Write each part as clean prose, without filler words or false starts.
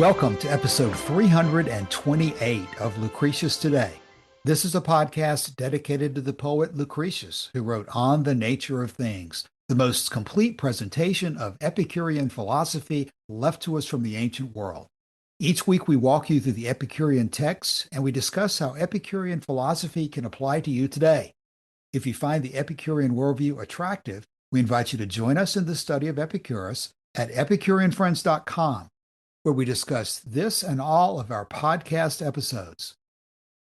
Welcome to episode 328 of Lucretius Today. This is a podcast dedicated to the poet Lucretius, who wrote On the Nature of Things, the most complete presentation of Epicurean philosophy left to us from the ancient world. Each week we walk you through the Epicurean texts and we discuss how Epicurean philosophy can apply to you today. If you find the Epicurean worldview attractive, we invite you to join us in the study of Epicurus at epicureanfriends.com, where we discuss this and all of our podcast episodes.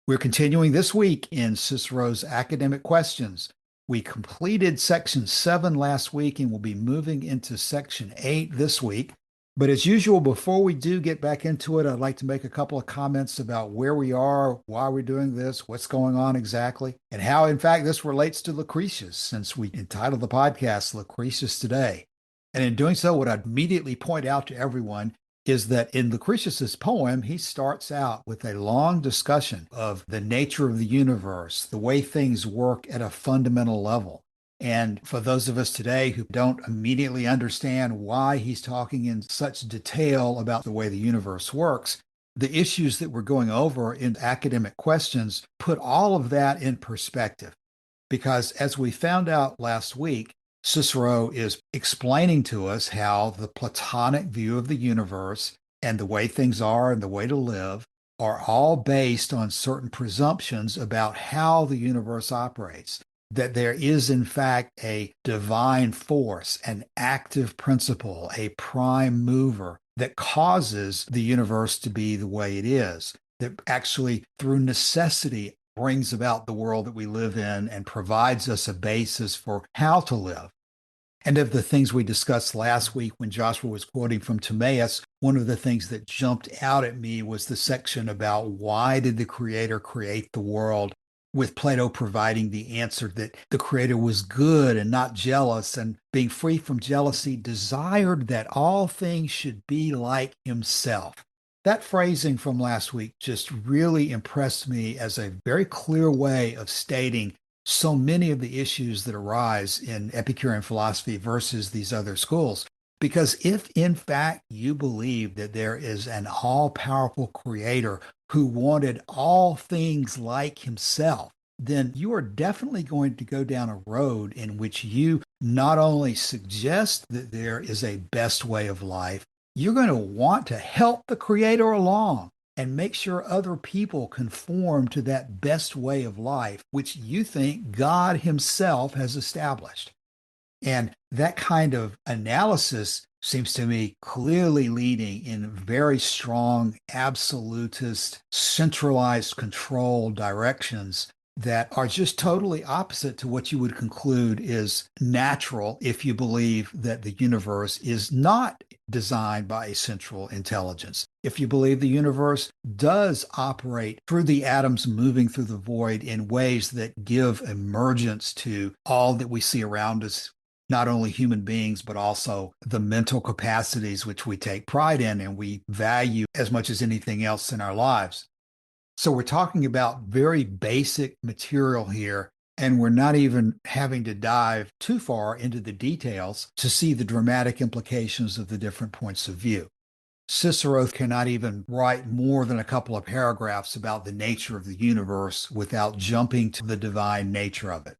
We're continuing this week in Cicero's academic questions. We completed section 7 last week and we'll be moving into section 8 this week. But as usual, before we do get back into it, I'd like to make a couple of comments about where we are, why we're doing this, what's going on exactly, and how, in fact, this relates to Lucretius, since we entitled the podcast Lucretius Today. And in doing so, what I'd immediately point out to everyone is that in Lucretius's poem, he starts out with a long discussion of the nature of the universe, the way things work at a fundamental level. And for those of us today who don't immediately understand why he's talking in such detail about the way the universe works, the issues that we're going over in academic questions put all of that in perspective. Because as we found out last week, Cicero is explaining to us how the Platonic view of the universe and the way things are and the way to live are all based on certain presumptions about how the universe operates, that there is, in fact, a divine force, an active principle, a prime mover that causes the universe to be the way it is, that actually, through necessity, brings about the world that we live in and provides us a basis for how to live. And of the things we discussed last week when Joshua was quoting from Timaeus, one of the things that jumped out at me was the section about why did the Creator create the world, with Plato providing the answer that the Creator was good and not jealous, and being free from jealousy, desired that all things should be like himself. That phrasing from last week just really impressed me as a very clear way of stating so many of the issues that arise in Epicurean philosophy versus these other schools. Because if in fact you believe that there is an all-powerful creator who wanted all things like himself, then you are definitely going to go down a road in which you not only suggest that there is a best way of life, you're going to want to help the creator along and make sure other people conform to that best way of life, which you think God himself has established. And that kind of analysis seems to me clearly leading in very strong, absolutist, centralized control directions that are just totally opposite to what you would conclude is natural if you believe that the universe is not designed by a central intelligence. If you believe the universe does operate through the atoms moving through the void in ways that give emergence to all that we see around us, not only human beings, but also the mental capacities which we take pride in and we value as much as anything else in our lives. So we're talking about very basic material here, and we're not even having to dive too far into the details to see the dramatic implications of the different points of view. Cicero cannot even write more than a couple of paragraphs about the nature of the universe without jumping to the divine nature of it.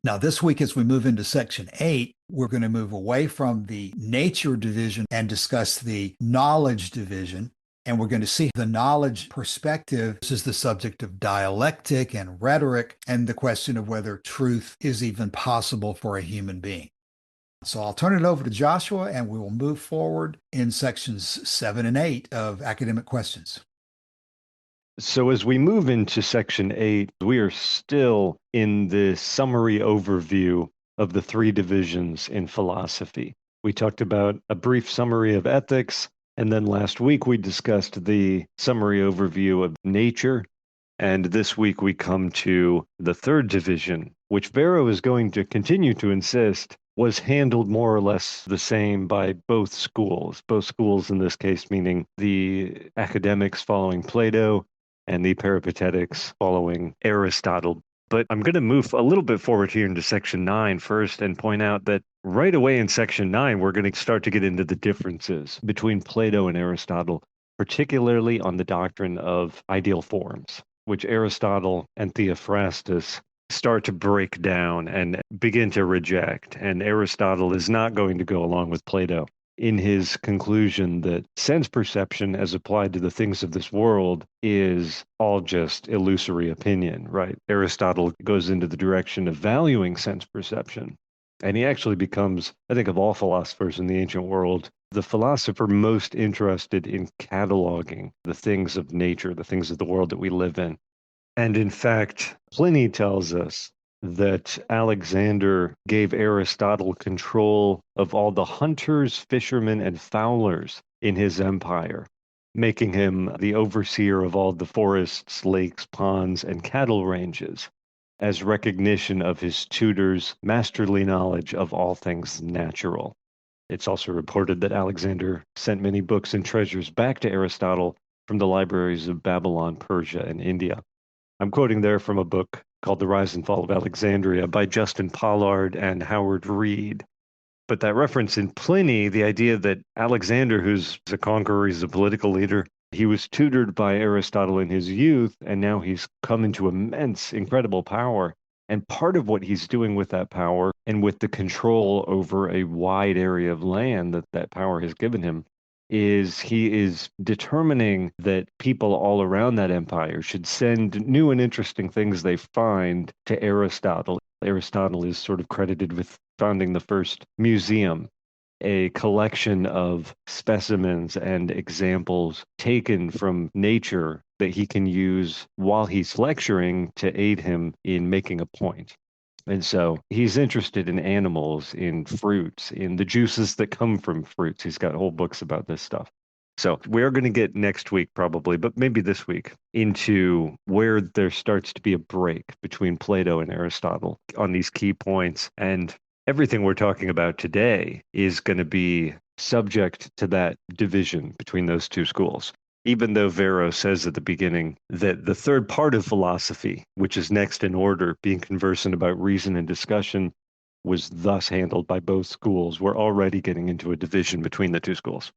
Now, this week, as we move into section 8, we're going to move away from the nature division and discuss the knowledge division. And we're going to see the knowledge perspective. This is the subject of dialectic and rhetoric and the question of whether truth is even possible for a human being. So I'll turn it over to Joshua and we will move forward in sections 7 and 8 of academic questions. So as we move into section 8, we are still in the summary overview of the three divisions in philosophy. We talked about a brief summary of ethics, and then last week we discussed the summary overview of nature. And this week we come to the third division, which Varro is going to continue to insist was handled more or less the same by both schools in this case meaning the academics following Plato and the peripatetics following Aristotle. But I'm going to move a little bit forward here into section 9 first and point out that right away in section 9, we're going to start to get into the differences between Plato and Aristotle. particularly on the doctrine of ideal forms, which Aristotle and Theophrastus start to break down and begin to reject. And Aristotle is not going to go along with Plato in his conclusion that sense perception as applied to the things of this world is all just illusory opinion, right? Aristotle goes into the direction of valuing sense perception. And he actually becomes, I think, of all philosophers in the ancient world, the philosopher most interested in cataloging the things of nature, the things of the world that we live in. And in fact, Pliny tells us that Alexander gave Aristotle control of all the hunters, fishermen, and fowlers in his empire, making him the overseer of all the forests, lakes, ponds, and cattle ranges, as recognition of his tutor's masterly knowledge of all things natural. It's also reported that Alexander sent many books and treasures back to Aristotle from the libraries of Babylon, Persia, and India. I'm quoting there from a book called The Rise and Fall of Alexandria by Justin Pollard and Howard Reed. But that reference in Pliny, the idea that Alexander, who's a conqueror, he's a political leader, he was tutored by Aristotle in his youth, and now he's come into immense, incredible power. And part of what he's doing with that power and with the control over a wide area of land that that power has given him is he is determining that people all around that empire should send new and interesting things they find to Aristotle. Aristotle is sort of credited with founding the first museum, a collection of specimens and examples taken from nature that he can use while he's lecturing to aid him in making a point. And so he's interested in animals, in fruits, in the juices that come from fruits. He's got whole books about this stuff. So we're going to get next week, probably, but maybe this week, into where there starts to be a break between Plato and Aristotle on these key points. And everything we're talking about today is going to be subject to that division between those two schools. Even though Varro says at the beginning that the third part of philosophy, which is next in order, being conversant about reason and discussion, was thus handled by both schools, we're already getting into a division between the two schools.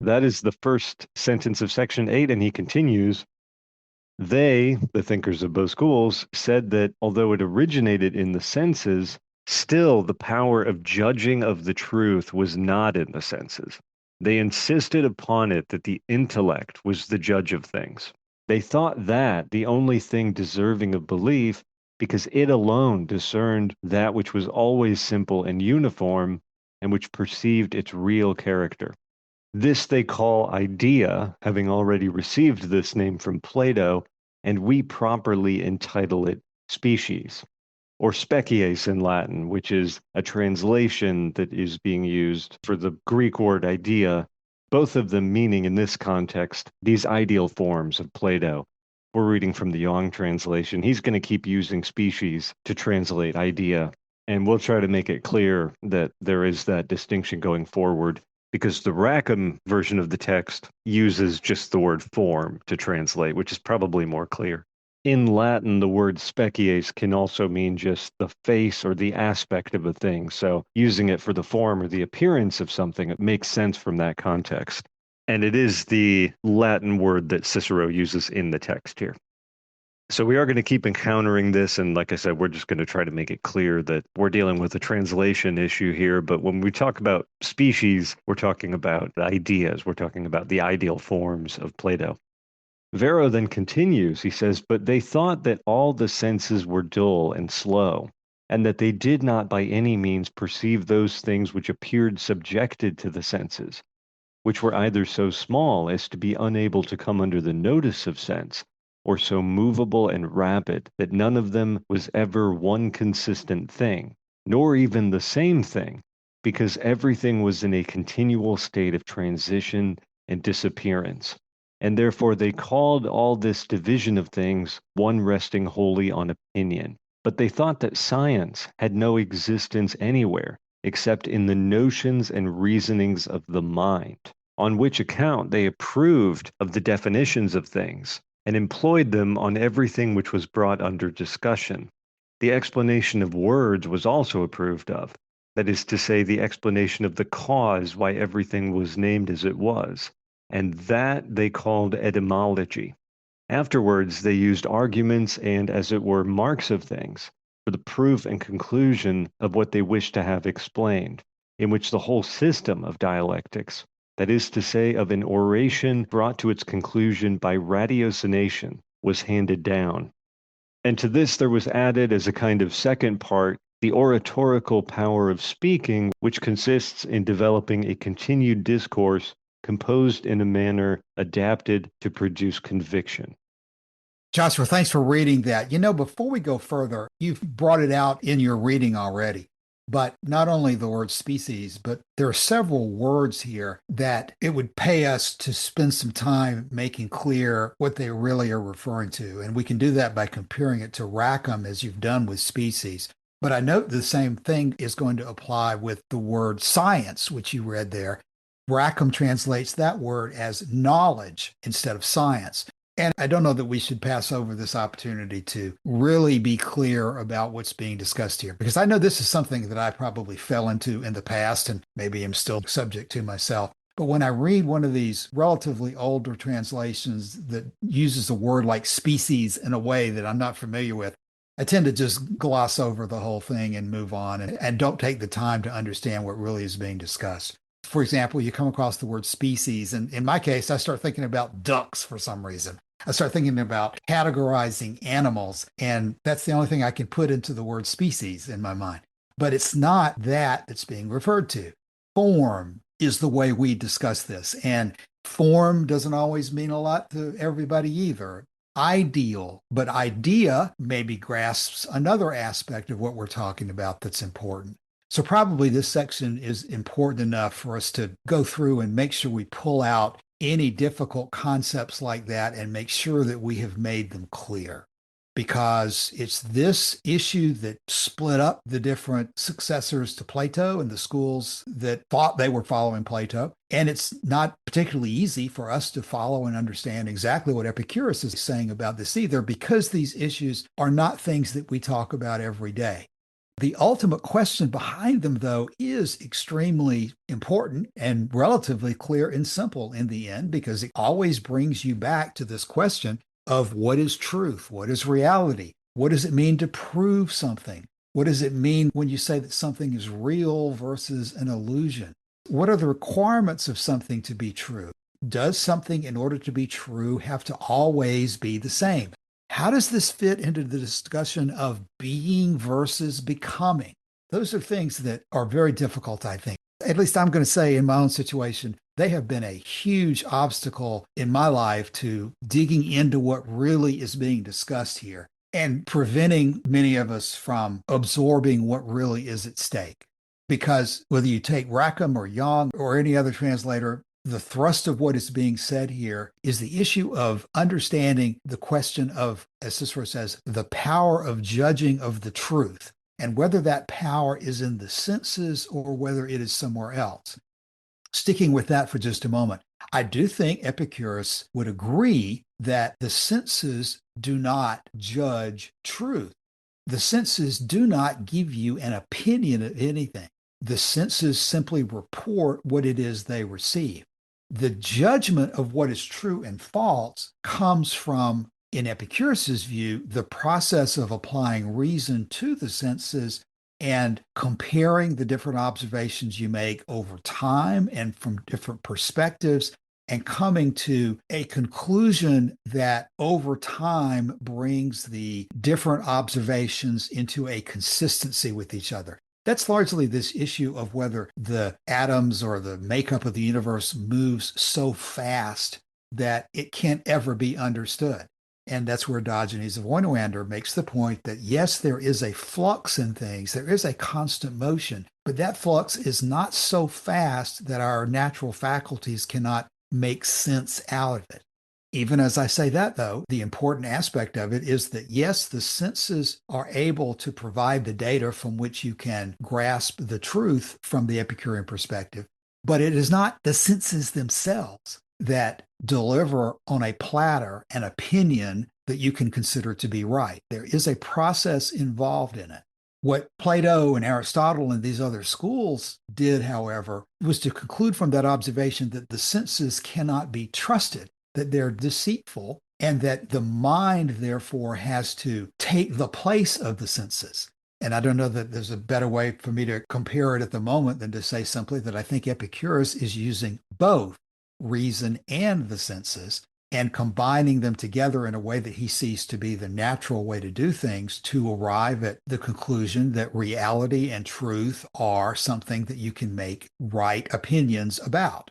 That is the first sentence of section 8, and he continues, they, the thinkers of both schools, said that although it originated in the senses, still the power of judging of the truth was not in the senses. They insisted upon it that the intellect was the judge of things. They thought that the only thing deserving of belief, because it alone discerned that which was always simple and uniform, and which perceived its real character. This they call idea, having already received this name from Plato, and we properly entitle it species, or species in Latin, which is a translation that is being used for the Greek word idea, both of them meaning in this context these ideal forms of Plato. We're reading from the Young translation. He's going to keep using species to translate idea, and we'll try to make it clear that there is that distinction going forward, because the Rackham version of the text uses just the word form to translate, which is probably more clear. In Latin, the word species can also mean just the face or the aspect of a thing. So using it for the form or the appearance of something, it makes sense from that context. And it is the Latin word that Cicero uses in the text here. So we are going to keep encountering this. And like I said, we're just going to try to make it clear that we're dealing with a translation issue here. But when we talk about species, we're talking about ideas. We're talking about the ideal forms of Plato. Varro then continues. He says, but they thought that all the senses were dull and slow, and that they did not by any means perceive those things which appeared subjected to the senses, which were either so small as to be unable to come under the notice of sense, or so movable and rapid that none of them was ever one consistent thing, nor even the same thing, because everything was in a continual state of transition and disappearance. And therefore they called all this division of things one resting wholly on opinion. But they thought that science had no existence anywhere except in the notions and reasonings of the mind, on which account they approved of the definitions of things and employed them on everything which was brought under discussion. The explanation of words was also approved of, that is to say, the explanation of the cause why everything was named as it was, and that they called etymology. Afterwards, they used arguments and, as it were, marks of things for the proof and conclusion of what they wished to have explained, in which the whole system of dialectics, that is to say, of an oration brought to its conclusion by ratiocination, was handed down. And to this there was added, as a kind of second part, the oratorical power of speaking, which consists in developing a continued discourse composed in a manner adapted to produce conviction. Joshua, thanks for reading that. Before we go further, you've brought it out in your reading already, but not only the word species, but there are several words here that it would pay us to spend some time making clear what they really are referring to. And we can do that by comparing it to rackham as you've done with species. But I note the same thing is going to apply with the word science, which you read there. Rackham translates that word as knowledge instead of science. And I don't know that we should pass over this opportunity to really be clear about what's being discussed here, because I know this is something that I probably fell into in the past and maybe am still subject to myself. But when I read one of these relatively older translations that uses a word like species in a way that I'm not familiar with, I tend to just gloss over the whole thing and move on and don't take the time to understand what really is being discussed. For example, you come across the word species, and in my case, I start thinking about ducks for some reason. I start thinking about categorizing animals, and that's the only thing I can put into the word species in my mind. But it's not that that's being referred to. Form is the way we discuss this, and form doesn't always mean a lot to everybody either. Ideal, but idea maybe grasps another aspect of what we're talking about that's important. So probably this section is important enough for us to go through and make sure we pull out any difficult concepts like that and make sure that we have made them clear. Because it's this issue that split up the different successors to Plato and the schools that thought they were following Plato. And it's not particularly easy for us to follow and understand exactly what Epicurus is saying about this either, because these issues are not things that we talk about every day. The ultimate question behind them, though, is extremely important and relatively clear and simple in the end, because it always brings you back to this question of what is truth? What is reality? What does it mean to prove something? What does it mean when you say that something is real versus an illusion? What are the requirements of something to be true? Does something, in order to be true, have to always be the same? How does this fit into the discussion of being versus becoming? Those are things that are very difficult, I think. At least I'm going to say in my own situation, they have been a huge obstacle in my life to digging into what really is being discussed here and preventing many of us from absorbing what really is at stake. Because whether you take Rackham or Young or any other translator, the thrust of what is being said here is the issue of understanding the question of, as Cicero says, the power of judging of the truth, and whether that power is in the senses or whether it is somewhere else. Sticking with that for just a moment, I do think Epicurus would agree that the senses do not judge truth. The senses do not give you an opinion of anything. The senses simply report what it is they receive. The judgment of what is true and false comes from, in Epicurus's view, the process of applying reason to the senses and comparing the different observations you make over time and from different perspectives and coming to a conclusion that over time brings the different observations into a consistency with each other. That's largely this issue of whether the atoms or the makeup of the universe moves so fast that it can't ever be understood. And that's where Diogenes of Oinoander makes the point that, yes, there is a flux in things, there is a constant motion, but that flux is not so fast that our natural faculties cannot make sense out of it. Even as I say that, though, the important aspect of it is that, yes, the senses are able to provide the data from which you can grasp the truth from the Epicurean perspective, but it is not the senses themselves that deliver on a platter an opinion that you can consider to be right. There is a process involved in it. What Plato and Aristotle and these other schools did, however, was to conclude from that observation that the senses cannot be trusted, that they're deceitful, and that the mind, therefore, has to take the place of the senses. And I don't know that there's a better way for me to compare it at the moment than to say simply that I think Epicurus is using both reason and the senses and combining them together in a way that he sees to be the natural way to do things to arrive at the conclusion that reality and truth are something that you can make right opinions about.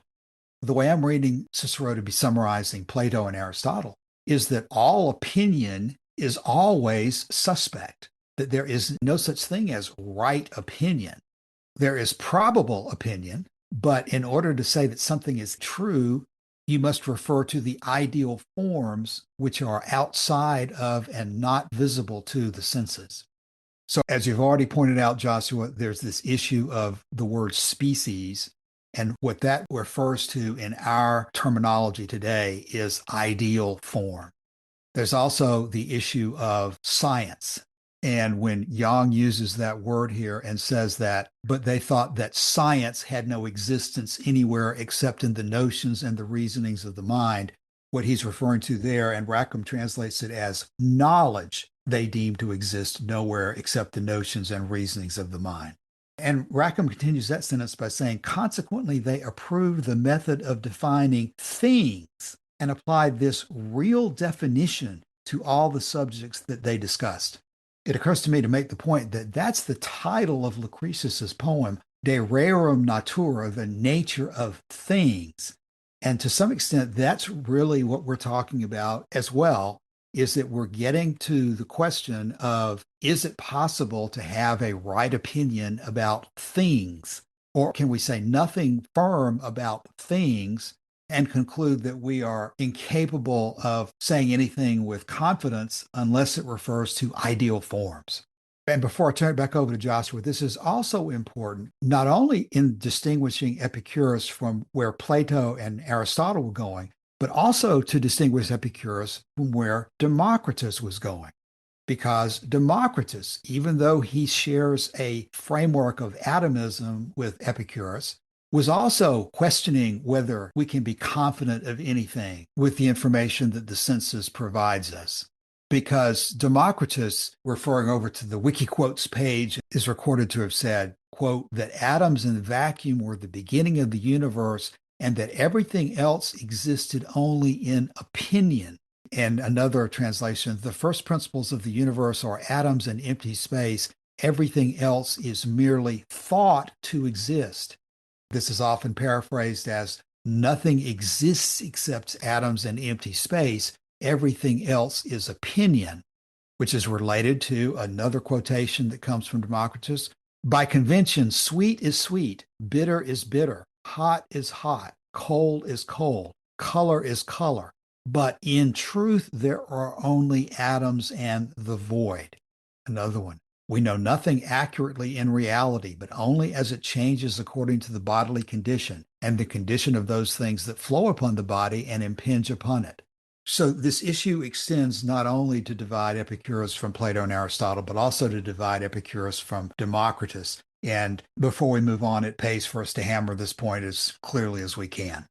The way I'm reading Cicero to be summarizing Plato and Aristotle is that all opinion is always suspect, that there is no such thing as right opinion. There is probable opinion, but in order to say that something is true, you must refer to the ideal forms which are outside of and not visible to the senses. So, as you've already pointed out, Joshua, there's this issue of the word species. And what that refers to in our terminology today is ideal form. There's also the issue of science. And when Yang uses that word here and says that, but they thought that science had no existence anywhere except in the notions and the reasonings of the mind, what he's referring to there, and Rackham translates it as knowledge they deem to exist nowhere except the notions and reasonings of the mind. And Rackham continues that sentence by saying, consequently, they approved the method of defining things and applied this real definition to all the subjects that they discussed. It occurs to me to make the point that that's the title of Lucretius's poem, De Rerum Natura, the nature of things. And to some extent, that's really what we're talking about as well, is that we're getting to the question of, is it possible to have a right opinion about things? Or can we say nothing firm about things and conclude that we are incapable of saying anything with confidence unless it refers to ideal forms? And before I turn it back over to Joshua, this is also important, not only in distinguishing Epicurus from where Plato and Aristotle were going, but also to distinguish Epicurus from where Democritus was going. Because Democritus, even though he shares a framework of atomism with Epicurus, was also questioning whether we can be confident of anything with the information that the senses provides us. Because Democritus, referring over to the Wikiquotes page, is recorded to have said, quote, that atoms in vacuum were the beginning of the universe and that everything else existed only in opinion. And another translation, the first principles of the universe are atoms and empty space. Everything else is merely thought to exist. This is often paraphrased as nothing exists except atoms and empty space. Everything else is opinion, which is related to another quotation that comes from Democritus. By convention, sweet is sweet, bitter is bitter, hot is hot, cold is cold, color is color. But in truth, there are only atoms and the void. Another one. We know nothing accurately in reality, but only as it changes according to the bodily condition and the condition of those things that flow upon the body and impinge upon it. So this issue extends not only to divide Epicurus from Plato and Aristotle, but also to divide Epicurus from Democritus. And before we move on, it pays for us to hammer this point as clearly as we can.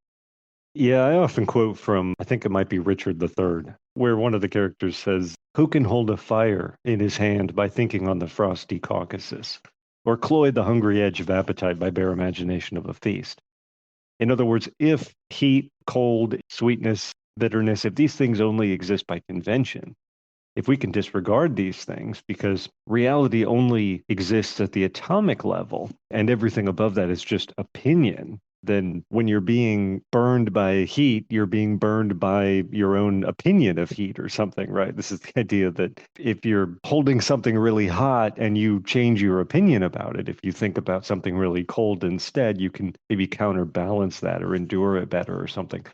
Yeah, I often quote from, I think it might be Richard III, where one of the characters says, who can hold a fire in his hand by thinking on the frosty Caucasus, or cloy the hungry edge of appetite by bare imagination of a feast? In other words, if heat, cold, sweetness, bitterness, if these things only exist by convention, if we can disregard these things because reality only exists at the atomic level and everything above that is just opinion, then when you're being burned by heat, you're being burned by your own opinion of heat or something, right? This is the idea that if you're holding something really hot and you change your opinion about it, if you think about something really cold instead, you can maybe counterbalance that or endure it better or something.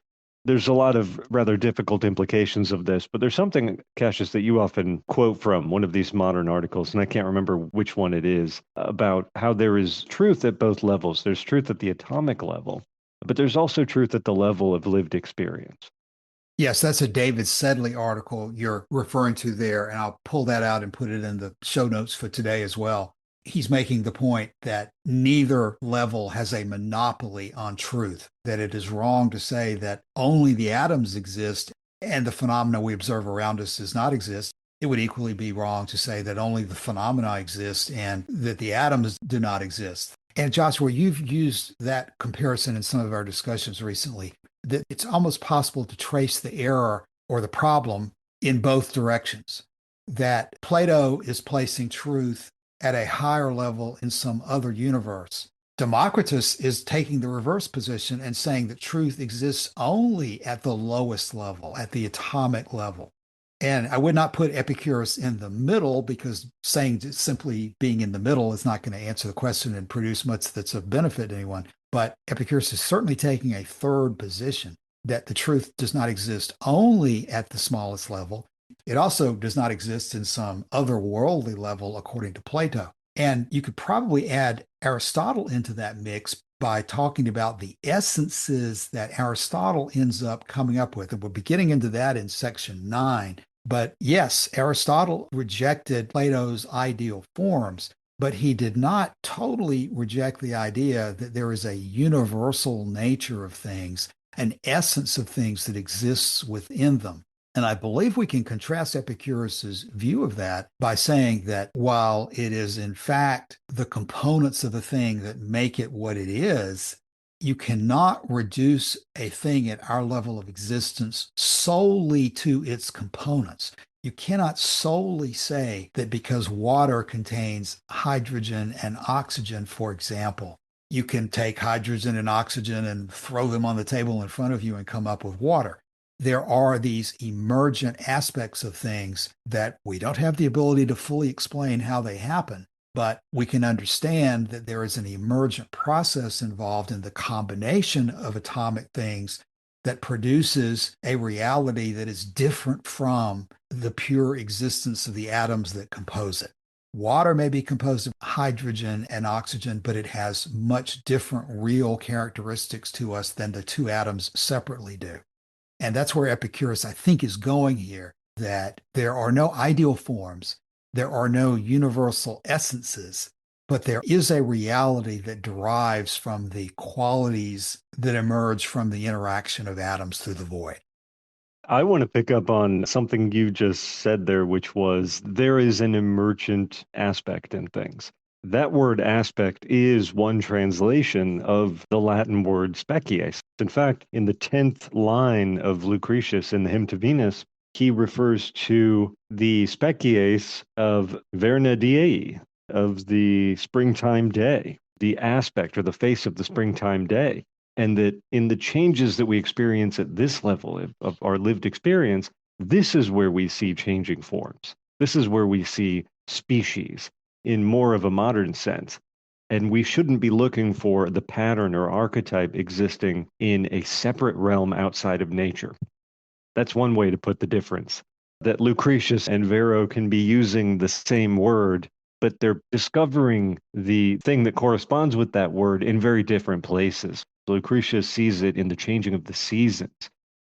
There's a lot of rather difficult implications of this, but there's something, Cassius, that you often quote from one of these modern articles, and I can't remember which one it is, about how there is truth at both levels. There's truth at the atomic level, but there's also truth at the level of lived experience. Yes, that's a David Sedley article you're referring to there, and I'll pull that out and put it in the show notes for today as well. he's making the point that neither level has a monopoly on truth, that it is wrong to say that only the atoms exist and the phenomena we observe around us does not exist. It would equally be wrong to say that only the phenomena exist and that the atoms do not exist. And Joshua, you've used that comparison in some of our discussions recently, that it's almost possible to trace the error or the problem in both directions. That Plato is placing truth at a higher level in some other universe. Democritus is taking the reverse position and saying that truth exists only at the lowest level, at the atomic level. And I would not put Epicurus in the middle because saying simply being in the middle is not going to answer the question and produce much that's of benefit to anyone. But Epicurus is certainly taking a third position that the truth does not exist only at the smallest level. It also does not exist in some otherworldly level, according to Plato. And you could probably add Aristotle into that mix by talking about the essences that Aristotle ends up coming up with. And we'll be getting into that in section 9. But yes, Aristotle rejected Plato's ideal forms, but he did not totally reject the idea that there is a universal nature of things, an essence of things that exists within them. And I believe we can contrast Epicurus's view of that by saying that while it is in fact the components of a thing that make it what it is, you cannot reduce a thing at our level of existence solely to its components. You cannot solely say that because water contains hydrogen and oxygen, for example, you can take hydrogen and oxygen and throw them on the table in front of you and come up with water. There are these emergent aspects of things that we don't have the ability to fully explain how they happen, but we can understand that there is an emergent process involved in the combination of atomic things that produces a reality that is different from the pure existence of the atoms that compose it. Water may be composed of hydrogen and oxygen, but it has much different real characteristics to us than the two atoms separately do. And that's where Epicurus, I think, is going here, that there are no ideal forms, there are no universal essences, but there is a reality that derives from the qualities that emerge from the interaction of atoms through the void. I want to pick up on something you just said there, which was there is an emergent aspect in things. That word aspect is one translation of the Latin word species. In fact, in the 10th line of Lucretius in the Hymn to Venus, he refers to the species of Verna Dei, of the springtime day, the aspect or the face of the springtime day. And that in the changes that we experience at this level of our lived experience, this is where we see changing forms. This is where we see species in more of a modern sense. And we shouldn't be looking for the pattern or archetype existing in a separate realm outside of nature. That's one way to put the difference. That Lucretius and Varro can be using the same word, but they're discovering the thing that corresponds with that word in very different places. Lucretius sees it in the changing of the seasons.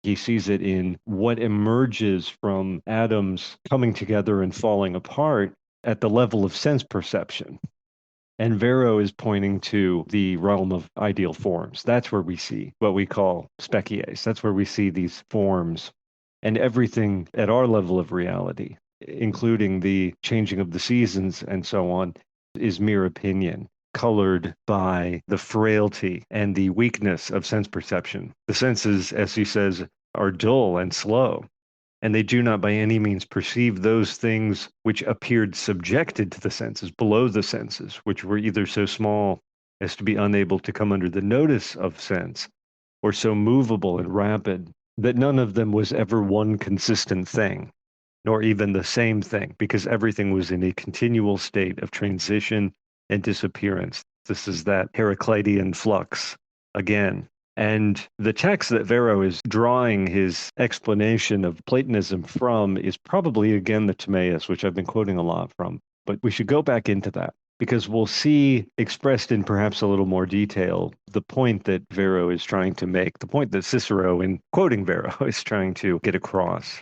He sees it in what emerges from atoms coming together and falling apart at the level of sense perception. And Varro is pointing to the realm of ideal forms. That's where we see what we call species. That's where we see these forms and everything at our level of reality, including the changing of the seasons and so on, is mere opinion, colored by the frailty and the weakness of sense perception. The senses, as he says, are dull and slow, and they do not by any means perceive those things which appeared subjected to the senses, below the senses, which were either so small as to be unable to come under the notice of sense, or so movable and rapid that none of them was ever one consistent thing, nor even the same thing, because everything was in a continual state of transition and disappearance. This is that Heraclitean flux again. And the text that Varro is drawing his explanation of Platonism from is probably, again, the Timaeus, which I've been quoting a lot from. But we should go back into that because we'll see expressed in perhaps a little more detail the point that Varro is trying to make, the point that Cicero, in quoting Varro, is trying to get across.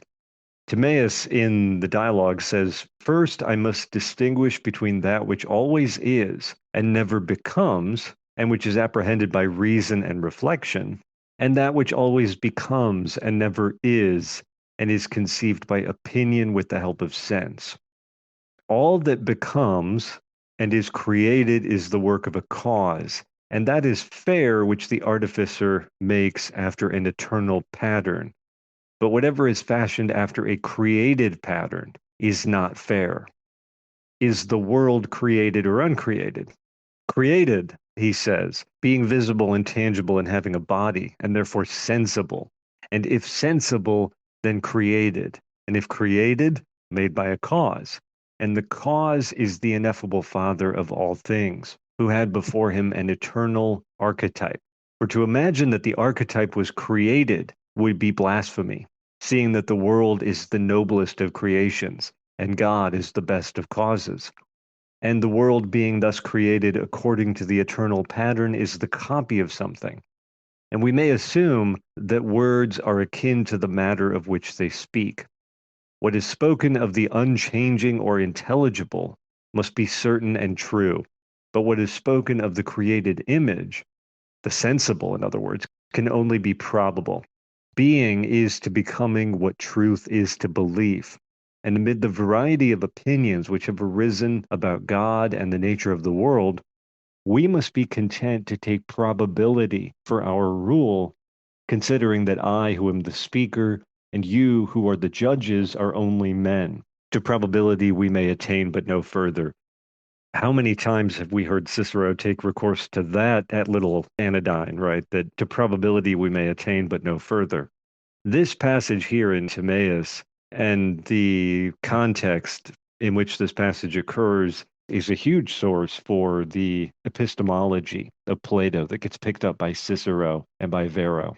Timaeus in the dialogue says, "First, I must distinguish between that which always is and never becomes, and which is apprehended by reason and reflection, and that which always becomes and never is, and is conceived by opinion with the help of sense. All that becomes and is created is the work of a cause, and that is fair which the artificer makes after an eternal pattern. But whatever is fashioned after a created pattern is not fair. Is the world created or uncreated? Created, he says, being visible and tangible and having a body, and therefore sensible. And if sensible, then created. And if created, made by a cause. And the cause is the ineffable Father of all things, who had before him an eternal archetype. For to imagine that the archetype was created would be blasphemy, seeing that the world is the noblest of creations, and God is the best of causes. And the world being thus created according to the eternal pattern is the copy of something. And we may assume that words are akin to the matter of which they speak. What is spoken of the unchanging or intelligible must be certain and true, but what is spoken of the created image, the sensible, in other words, can only be probable. Being is to becoming what truth is to belief. And amid the variety of opinions which have arisen about God and the nature of the world, we must be content to take probability for our rule, considering that I, who am the speaker, and you, who are the judges, are only men. To probability we may attain, but no further. How many times have we heard Cicero take recourse to that little anodyne, right? That to probability we may attain, but no further. This passage here in Timaeus and the context in which this passage occurs is a huge source for the epistemology of Plato that gets picked up by Cicero and by Varro.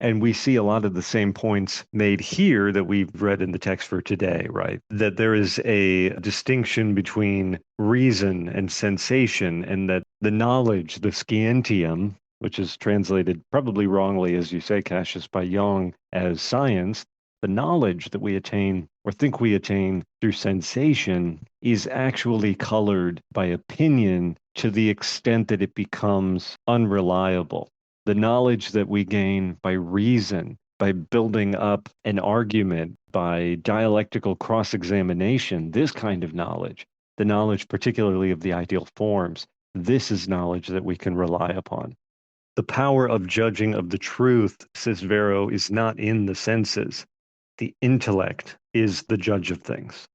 And we see a lot of the same points made here that we've read in the text for today, right? That there is a distinction between reason and sensation, and that the knowledge, the scientium, which is translated probably wrongly, as you say, Cassius, by Young as science, the knowledge that we attain or think we attain through sensation is actually colored by opinion to the extent that it becomes unreliable. The knowledge that we gain by reason, by building up an argument, by dialectical cross-examination, this kind of knowledge, the knowledge particularly of the ideal forms, this is knowledge that we can rely upon. The power of judging of the truth, says Varro, is not in the senses. The intellect is the judge of things.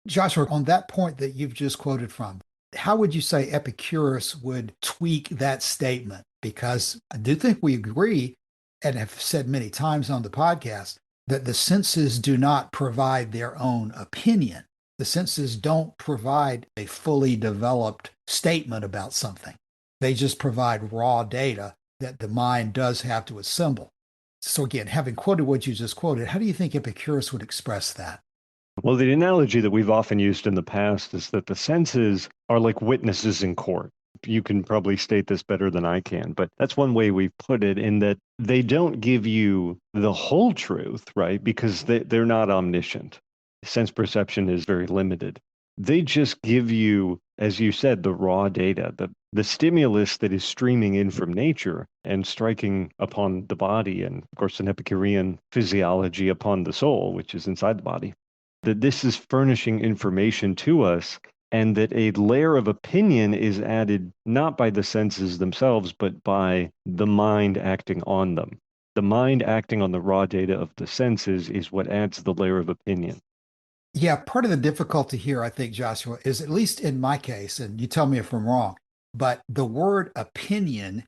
Joshua, on that point that you've just quoted from, how would you say Epicurus would tweak that statement? Because I do think we agree, and have said many times on the podcast, that the senses do not provide their own opinion. The senses don't provide a fully developed statement about something. They just provide raw data that the mind does have to assemble. So again, having quoted what you just quoted, how do you think Epicurus would express that? Well, the analogy that we've often used in the past is that the senses are like witnesses in court. You can probably state this better than I can, but that's one way we've put it, in that they don't give you the whole truth, right? Because they're not omniscient. Sense perception is very limited. They just give you, as you said, the raw data, the stimulus that is streaming in from nature and striking upon the body, and of course, an Epicurean physiology upon the soul, which is inside the body. That this is furnishing information to us, and that a layer of opinion is added not by the senses themselves, but by the mind acting on them. The mind acting on the raw data of the senses is what adds the layer of opinion. Yeah, part of the difficulty here, I think, Joshua, is at least in my case, and you tell me if I'm wrong, but the word opinion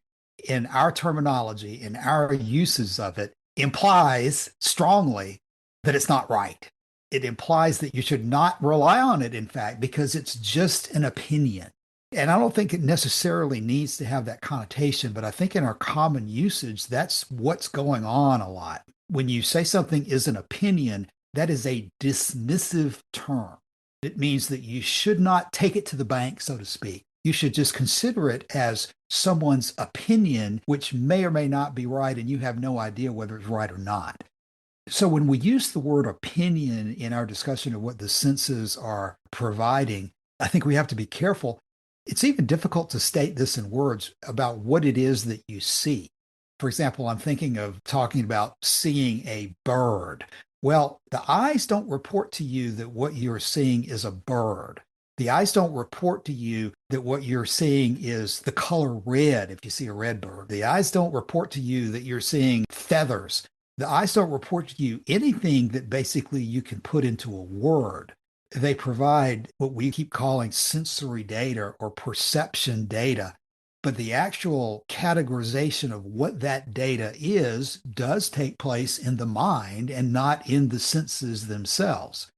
in our terminology, in our uses of it, implies strongly that it's not right. It implies that you should not rely on it, in fact, because it's just an opinion. And I don't think it necessarily needs to have that connotation, but I think in our common usage, that's what's going on a lot. When you say something is an opinion, that is a dismissive term. It means that you should not take it to the bank, so to speak. You should just consider it as someone's opinion, which may or may not be right, and you have no idea whether it's right or not. So when we use the word opinion in our discussion of what the senses are providing, I think we have to be careful. It's even difficult to state this in words about what it is that you see. For example, I'm thinking of talking about seeing a bird. Well, the eyes don't report to you that what you're seeing is a bird. The eyes don't report to you that what you're seeing is the color red if you see a red bird. The eyes don't report to you that you're seeing feathers. The eyes don't report to you anything that basically you can put into a word. They provide what we keep calling sensory data or perception data. But the actual categorization of what that data is does take place in the mind and not in the senses themselves.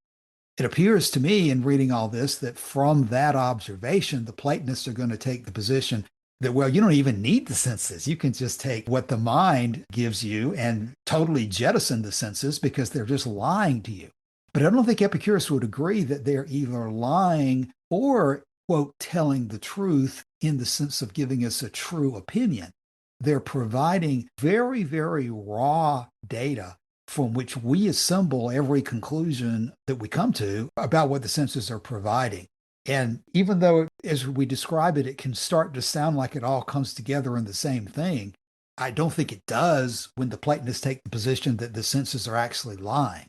It appears to me in reading all this that from that observation, the Platonists are going to take the position that, well, you don't even need the senses. You can just take what the mind gives you and totally jettison the senses because they're just lying to you. But I don't think Epicurus would agree that they're either lying or, quote, telling the truth in the sense of giving us a true opinion. They're providing very, very raw data from which we assemble every conclusion that we come to about what the senses are providing. And even though, as we describe it, it can start to sound like it all comes together in the same thing, I don't think it does when the Platonists take the position that the senses are actually lying.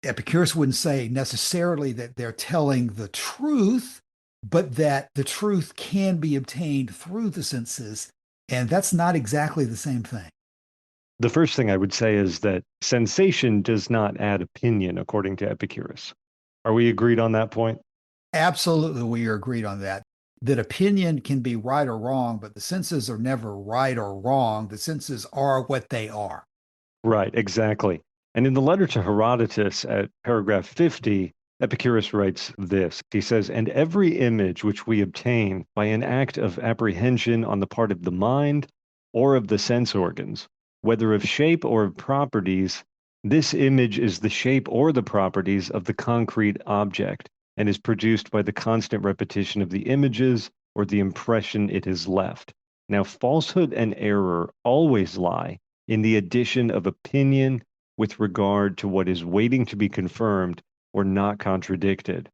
Epicurus wouldn't say necessarily that they're telling the truth, but that the truth can be obtained through the senses. And that's not exactly the same thing. The first thing I would say is that sensation does not add opinion, according to Epicurus. Are we agreed on that point? Absolutely, we are agreed on that. That opinion can be right or wrong, but the senses are never right or wrong. The senses are what they are. Right, exactly. And in the letter to Herodotus at paragraph 50, Epicurus writes this. He says, "And every image which we obtain by an act of apprehension on the part of the mind or of the sense organs, whether of shape or of properties, this image is the shape or the properties of the concrete object, and is produced by the constant repetition of the images or the impression it has left. Now, falsehood and error always lie in the addition of opinion with regard to what is waiting to be confirmed or not contradicted,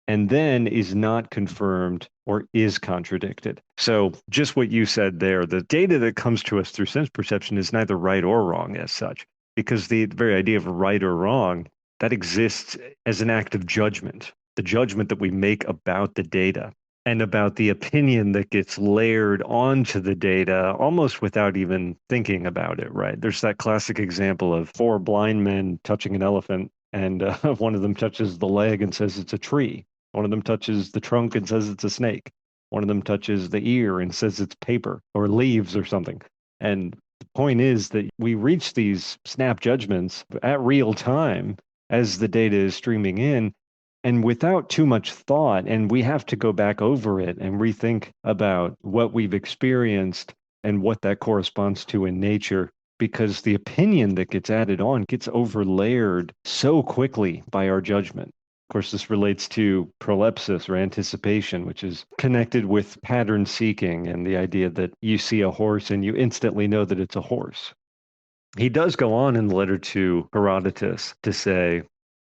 and then is not confirmed or is contradicted." So, just what you said there, the data that comes to us through sense perception is neither right or wrong as such, because the very idea of right or wrong, that exists as an act of judgment, the judgment that we make about the data and about the opinion that gets layered onto the data almost without even thinking about it, right? There's that classic example of four blind men touching an elephant, and one of them touches the leg and says it's a tree. One of them touches the trunk and says it's a snake. One of them touches the ear and says it's paper or leaves or something. And the point is that we reach these snap judgments at real time as the data is streaming in, and without too much thought. And we have to go back over it and rethink about what we've experienced and what that corresponds to in nature, because the opinion that gets added on gets overlayered so quickly by our judgment. Of course, this relates to prolepsis or anticipation, which is connected with pattern seeking and the idea that you see a horse and you instantly know that it's a horse. He does go on in the letter to Herodotus to say,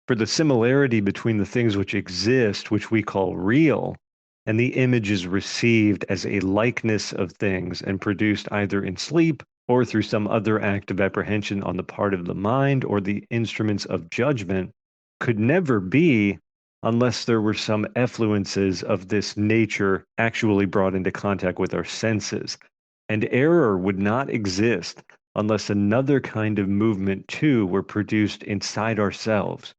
"For the similarity between the things which exist, which we call real, and the images received as a likeness of things and produced either in sleep or through some other act of apprehension on the part of the mind or the instruments of judgment, could never be unless there were some effluences of this nature actually brought into contact with our senses. And error would not exist unless another kind of movement too were produced inside ourselves,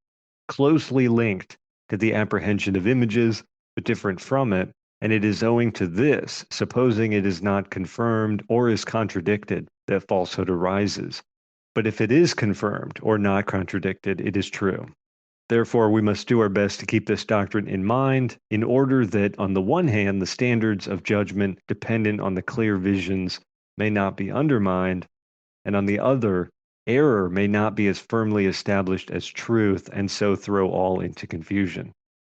closely linked to the apprehension of images, but different from it. And it is owing to this, supposing it is not confirmed or is contradicted, that falsehood arises. But if it is confirmed or not contradicted, it is true. Therefore, we must do our best to keep this doctrine in mind, in order that, on the one hand, the standards of judgment dependent on the clear visions may not be undermined, and on the other, error may not be as firmly established as truth, and so throw all into confusion."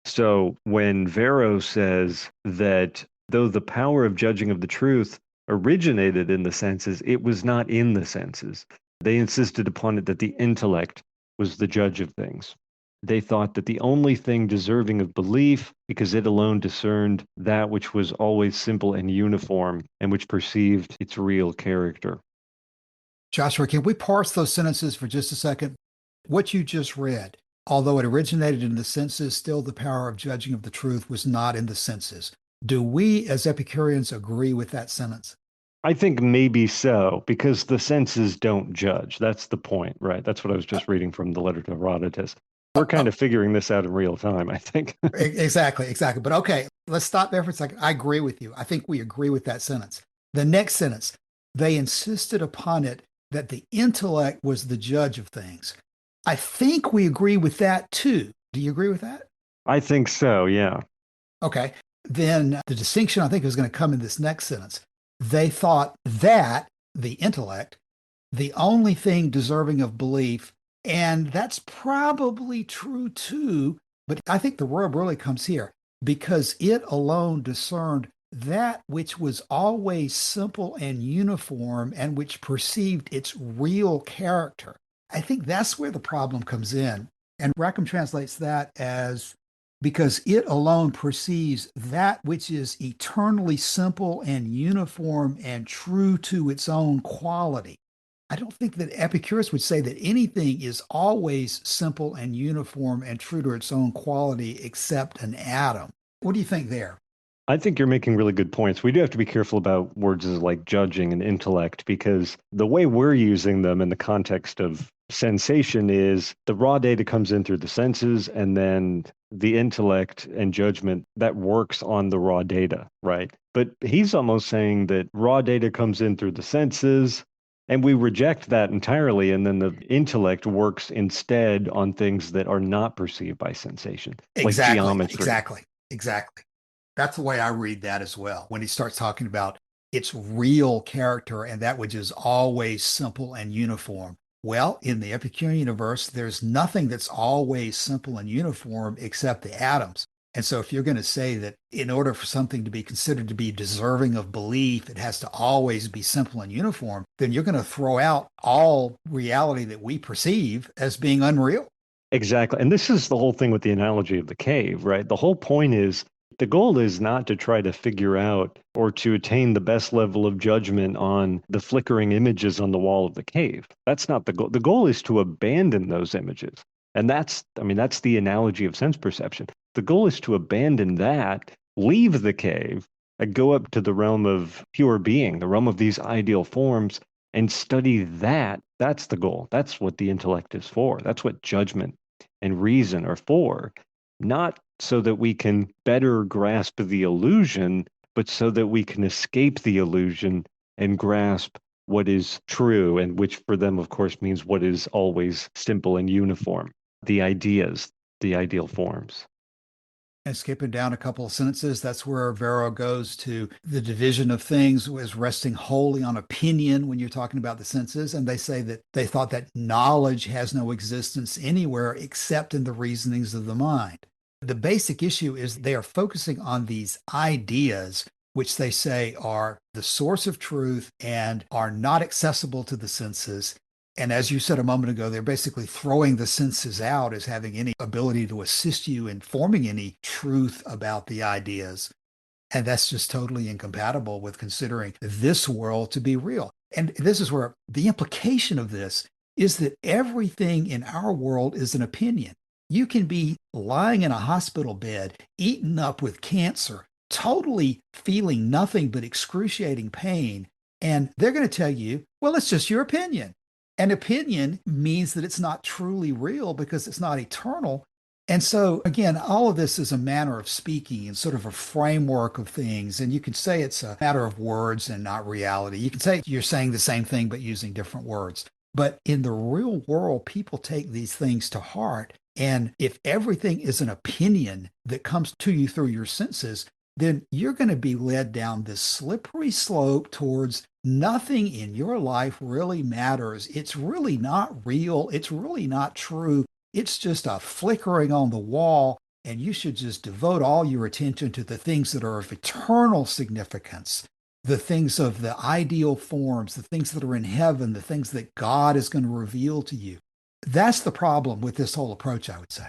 So when Varro says that though the power of judging of the truth originated in the senses, it was not in the senses. They insisted upon it that the intellect was the judge of things. They thought that the only thing deserving of belief, because it alone discerned that which was always simple and uniform and which perceived its real character. Joshua, can we parse those sentences for just a second? What you just read, although it originated in the senses, still the power of judging of the truth was not in the senses. Do we as Epicureans agree with that sentence? I think maybe so, because the senses don't judge. That's the point, right? That's what I was Uh, just reading from the letter to Herodotus. We're uh, kind uh, of figuring this out in real time, I think. exactly, exactly. But okay, let's stop there for a second. I agree with you. I think we agree with that sentence. The next sentence, they insisted upon it that the intellect was the judge of things. I think we agree with that too. Do you agree with that? I think so, yeah. Okay. Then the distinction I think is going to come in this next sentence. They thought that the intellect, the only thing deserving of belief, and that's probably true too, but I think the rub really comes here because it alone discerned that which was always simple and uniform and which perceived its real character. I think that's where the problem comes in. And Rackham translates that as because it alone perceives that which is eternally simple and uniform and true to its own quality. I don't think that Epicurus would say that anything is always simple and uniform and true to its own quality except an atom. What do you think there? I think you're making really good points. We do have to be careful about words like judging and intellect because the way we're using them in the context of sensation is the raw data comes in through the senses and then the intellect and judgment that works on the raw data, right? But he's almost saying that raw data comes in through the senses and we reject that entirely. And then the intellect works instead on things that are not perceived by sensation, like Exactly, geometry. exactly, exactly. That's the way I read that as well. When he starts talking about its real character and that which is always simple and uniform. Well, in the Epicurean universe, there's nothing that's always simple and uniform except the atoms. And so, if you're going to say that in order for something to be considered to be deserving of belief, it has to always be simple and uniform, then you're going to throw out all reality that we perceive as being unreal. Exactly. And this is the whole thing with the analogy of the cave, right? The whole point is the goal is not to try to figure out or to attain the best level of judgment on the flickering images on the wall of the cave. That's not the goal. The goal is to abandon those images. And that's the analogy of sense perception. The goal is to abandon that, leave the cave, and go up to the realm of pure being, the realm of these ideal forms, and study that. That's the goal. That's what the intellect is for. That's what judgment and reason are for, not so that we can better grasp the illusion, but so that we can escape the illusion and grasp what is true, and which for them, of course, means what is always simple and uniform, the ideas, the ideal forms. And skipping down a couple of sentences, that's where Varro goes to the division of things was resting wholly on opinion when you're talking about the senses. And they say that they thought that knowledge has no existence anywhere except in the reasonings of the mind. The basic issue is they are focusing on these ideas, which they say are the source of truth and are not accessible to the senses. And as you said a moment ago, they're basically throwing the senses out as having any ability to assist you in forming any truth about the ideas. And that's just totally incompatible with considering this world to be real. And this is where the implication of this is that everything in our world is an opinion. You can be lying in a hospital bed, eaten up with cancer, totally feeling nothing but excruciating pain. And they're going to tell you, well, it's just your opinion. An opinion means that it's not truly real because it's not eternal. And so, again, all of this is a manner of speaking and sort of a framework of things. And you can say it's a matter of words and not reality. You can say you're saying the same thing, but using different words. But in the real world, people take these things to heart. And if everything is an opinion that comes to you through your senses, then you're going to be led down this slippery slope towards nothing in your life really matters. It's really not real. It's really not true. It's just a flickering on the wall. And you should just devote all your attention to the things that are of eternal significance. the things of the ideal forms, the things that are in heaven, the things that God is going to reveal to you. That's the problem with this whole approach, I would say.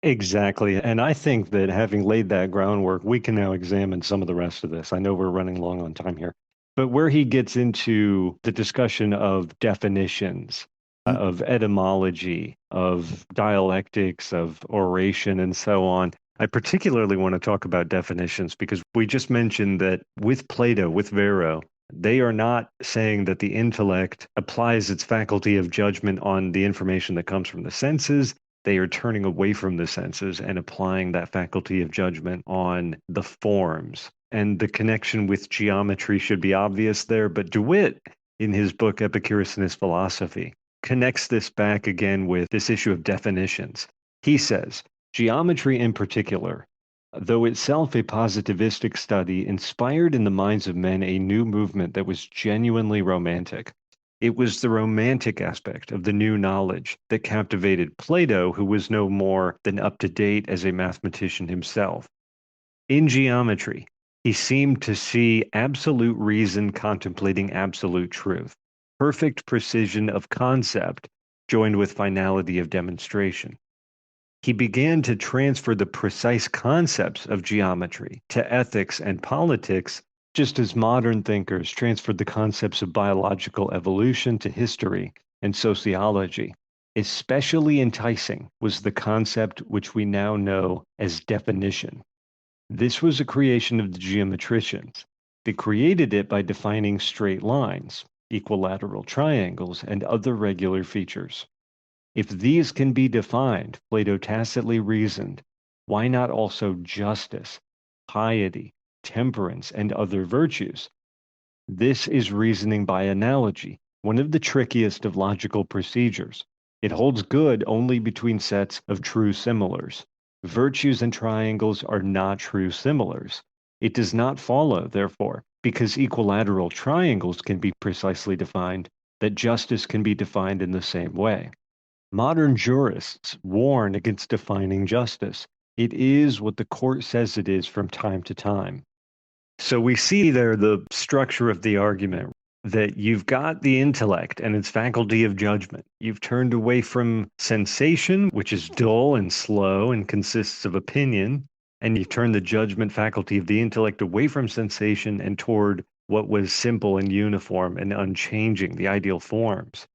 Exactly. And I think that having laid that groundwork, we can now examine some of the rest of this. I know we're running long on time here, but where he gets into the discussion of definitions, of etymology, of dialectics, of oration, and so on, I particularly want to talk about definitions because we just mentioned that with Plato, with Varro, they are not saying that the intellect applies its faculty of judgment on the information that comes from the senses. They are turning away from the senses and applying that faculty of judgment on the forms. And the connection with geometry should be obvious there. But DeWitt, in his book Epicurus and His Philosophy, connects this back again with this issue of definitions. He says, geometry in particular, though itself a positivistic study, inspired in the minds of men a new movement that was genuinely romantic. It was the romantic aspect of the new knowledge that captivated Plato, who was no more than up to date as a mathematician himself. In geometry, he seemed to see absolute reason contemplating absolute truth, perfect precision of concept joined with finality of demonstration. He began to transfer the precise concepts of geometry to ethics and politics, just as modern thinkers transferred the concepts of biological evolution to history and sociology. Especially enticing was the concept which we now know as definition. This was a creation of the geometricians. They created it by defining straight lines, equilateral triangles, and other regular features. If these can be defined, Plato tacitly reasoned, why not also justice, piety, temperance, and other virtues? This is reasoning by analogy, one of the trickiest of logical procedures. It holds good only between sets of true similars. Virtues and triangles are not true similars. It does not follow, therefore, because equilateral triangles can be precisely defined, that justice can be defined in the same way. Modern jurists warn against defining justice. It is what the court says it is from time to time. So we see there the structure of the argument that you've got the intellect and its faculty of judgment. You've turned away from sensation, which is dull and slow and consists of opinion, and you've turned the judgment faculty of the intellect away from sensation and toward what was simple and uniform and unchanging, the ideal forms.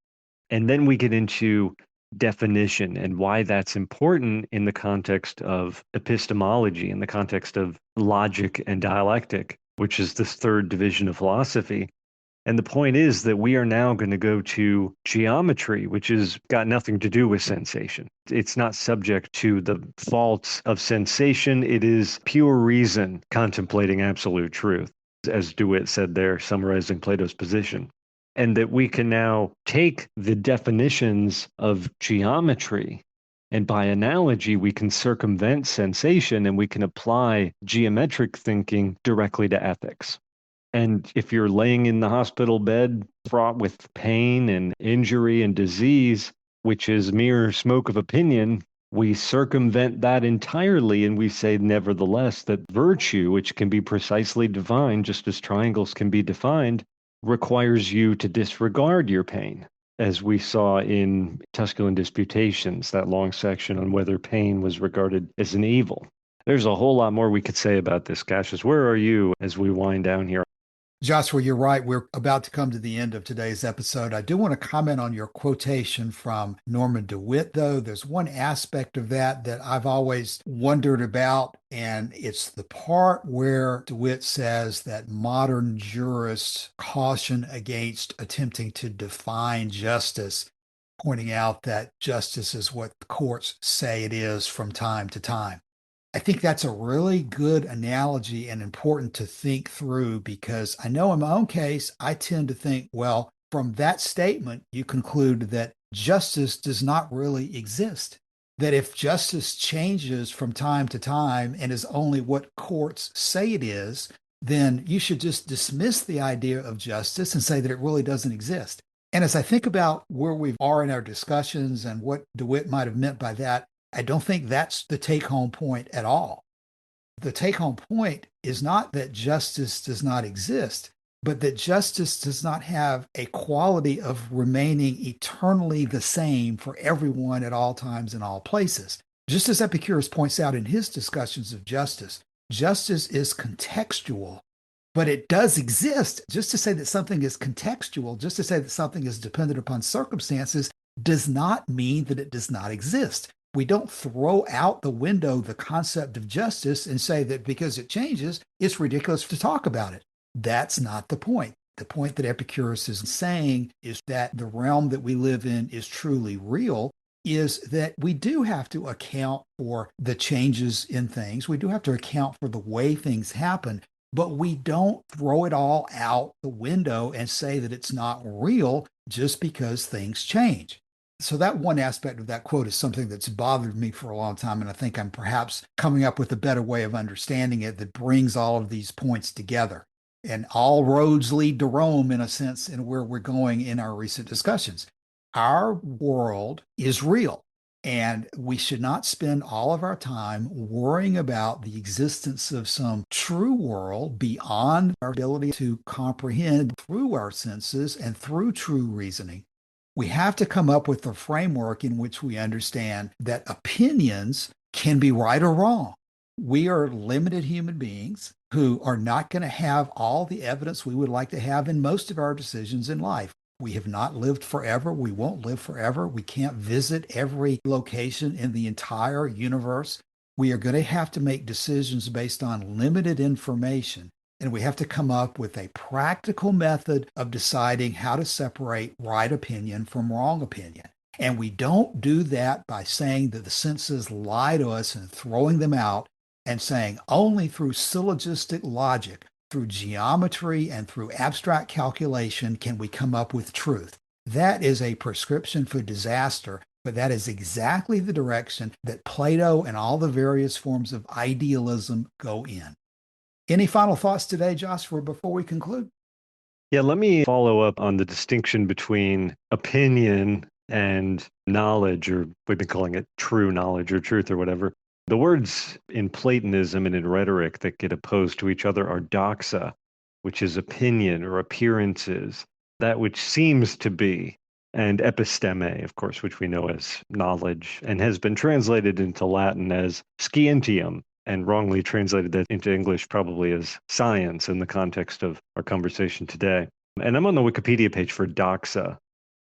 And then we get into definition and why that's important in the context of epistemology, in the context of logic and dialectic, which is this third division of philosophy. And the point is that we are now going to go to geometry, which has got nothing to do with sensation. It's not subject to the faults of sensation. It is pure reason contemplating absolute truth, as DeWitt said there, summarizing Plato's position. And that we can now take the definitions of geometry, and by analogy, we can circumvent sensation and we can apply geometric thinking directly to ethics. And if you're laying in the hospital bed fraught with pain and injury and disease, which is mere smoke of opinion, we circumvent that entirely and we say, nevertheless, that virtue, which can be precisely defined just as triangles can be defined, requires you to disregard your pain, as we saw in Tusculan Disputations, that long section on whether pain was regarded as an evil. There's a whole lot more we could say about this, Cassius. Where are you as we wind down here? Joshua, you're right. We're about to come to the end of today's episode. I do want to comment on your quotation from Norman DeWitt, though. There's one aspect of that that I've always wondered about, and it's the part where DeWitt says that modern jurists caution against attempting to define justice, pointing out that justice is what the courts say it is from time to time. I think that's a really good analogy and important to think through because I know in my own case, I tend to think, well, from that statement, you conclude that justice does not really exist. That if justice changes from time to time and is only what courts say it is, then you should just dismiss the idea of justice and say that it really doesn't exist. And as I think about where we are in our discussions and what DeWitt might have meant by that, I don't think that's the take home point at all. The take home point is not that justice does not exist, but that justice does not have a quality of remaining eternally the same for everyone at all times in all places. Just as Epicurus points out in his discussions of justice, justice is contextual, but it does exist. Just to say that something is contextual, just to say that something is dependent upon circumstances, does not mean that it does not exist. We don't throw out the window the concept of justice and say that because it changes, it's ridiculous to talk about it. That's not the point. The point that Epicurus is saying is that the realm that we live in is truly real, is that we do have to account for the changes in things. We do have to account for the way things happen, but we don't throw it all out the window and say that it's not real just because things change. So that one aspect of that quote is something that's bothered me for a long time, and I think I'm perhaps coming up with a better way of understanding it that brings all of these points together. And all roads lead to Rome, in a sense, in where we're going in our recent discussions. Our world is real, and we should not spend all of our time worrying about the existence of some true world beyond our ability to comprehend through our senses and through true reasoning. We have to come up with a framework in which we understand that opinions can be right or wrong. We are limited human beings who are not going to have all the evidence we would like to have in most of our decisions in life. We have not lived forever. We won't live forever. We can't visit every location in the entire universe. We are going to have to make decisions based on limited information. And we have to come up with a practical method of deciding how to separate right opinion from wrong opinion. And we don't do that by saying that the senses lie to us and throwing them out and saying only through syllogistic logic, through geometry, and through abstract calculation can we come up with truth. That is a prescription for disaster, but that is exactly the direction that Plato and all the various forms of idealism go in. Any final thoughts today, Joshua, before we conclude? Yeah, let me follow up on the distinction between opinion and knowledge, or we've been calling it true knowledge or truth or whatever. The words in Platonism and in rhetoric that get opposed to each other are doxa, which is opinion or appearances, that which seems to be, and episteme, of course, which we know as knowledge and has been translated into Latin as scientium, and wrongly translated that into English probably as science in the context of our conversation today. And I'm on the Wikipedia page for doxa.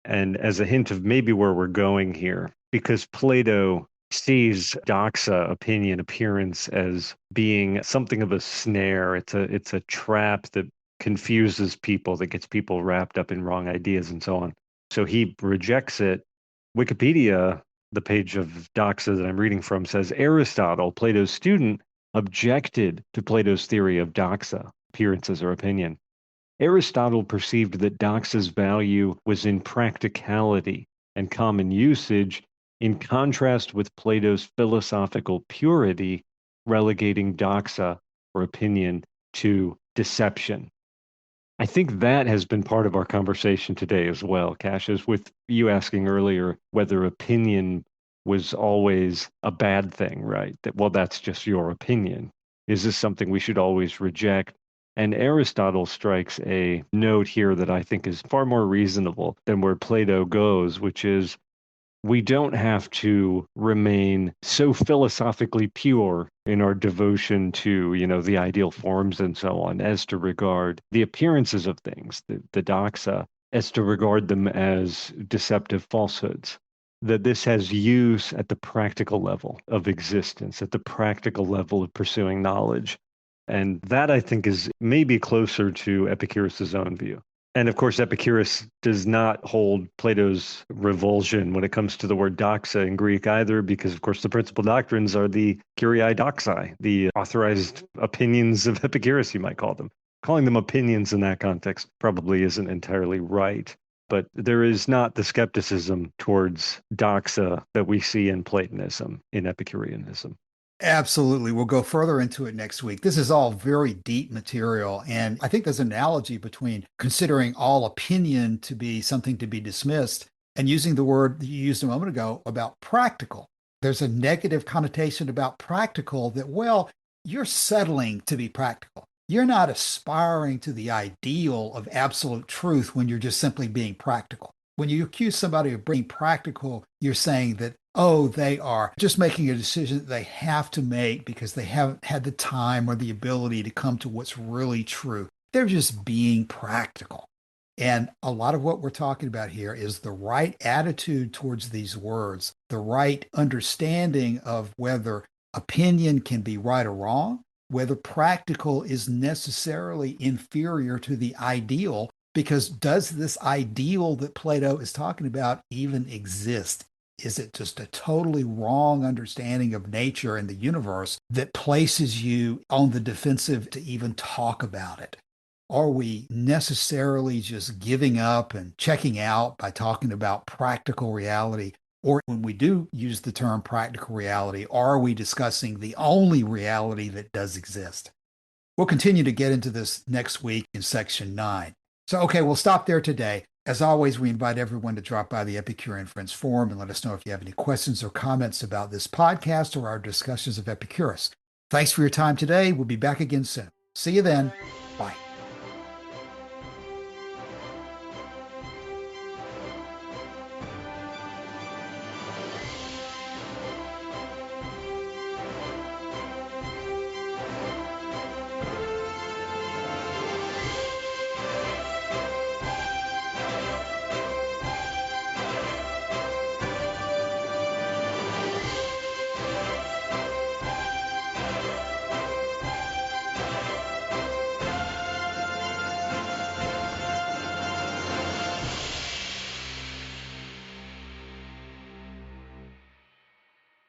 And as a hint of maybe where we're going here, because Plato sees doxa, opinion, appearance, as being something of a snare. It's a trap that confuses people, that gets people wrapped up in wrong ideas and so on. So he rejects it. Wikipedia, the page of doxa that I'm reading from, says Aristotle, Plato's student, objected to Plato's theory of doxa, appearances or opinion. Aristotle perceived that doxa's value was in practicality and common usage, in contrast with Plato's philosophical purity, relegating doxa or opinion to deception. I think that has been part of our conversation today as well, Cassius, with you asking earlier whether opinion was always a bad thing, right? That, well, that's just your opinion. Is this something we should always reject? And Aristotle strikes a note here that I think is far more reasonable than where Plato goes, which is we don't have to remain so philosophically pure in our devotion to, the ideal forms and so on, as to regard the appearances of things, the doxa, as to regard them as deceptive falsehoods. That this has use at the practical level of existence, at the practical level of pursuing knowledge. And that, I think, is maybe closer to Epicurus's own view. And of course, Epicurus does not hold Plato's revulsion when it comes to the word doxa in Greek either, because of course the principal doctrines are the curiae doxae, the authorized opinions of Epicurus, you might call them. Calling them opinions in that context probably isn't entirely right. But there is not the skepticism towards doxa that we see in Platonism, in Epicureanism. Absolutely. We'll go further into it next week. This is all very deep material. And I think there's an analogy between considering all opinion to be something to be dismissed and using the word that you used a moment ago about practical. There's a negative connotation about practical that, well, you're settling to be practical. You're not aspiring to the ideal of absolute truth when you're just simply being practical. When you accuse somebody of being practical, you're saying that, oh, they are just making a decision that they have to make because they haven't had the time or the ability to come to what's really true. They're just being practical. And a lot of what we're talking about here is the right attitude towards these words, the right understanding of whether opinion can be right or wrong, whether practical is necessarily inferior to the ideal, because does this ideal that Plato is talking about even exist? Is it just a totally wrong understanding of nature and the universe that places you on the defensive to even talk about it? Are we necessarily just giving up and checking out by talking about practical reality? Or when we do use the term practical reality, are we discussing the only reality that does exist? We'll continue to get into this next week in section 9. So, okay, we'll stop there today. As always, we invite everyone to drop by the Epicurean Friends Forum and let us know if you have any questions or comments about this podcast or our discussions of Epicurus. Thanks for your time today. We'll be back again soon. See you then.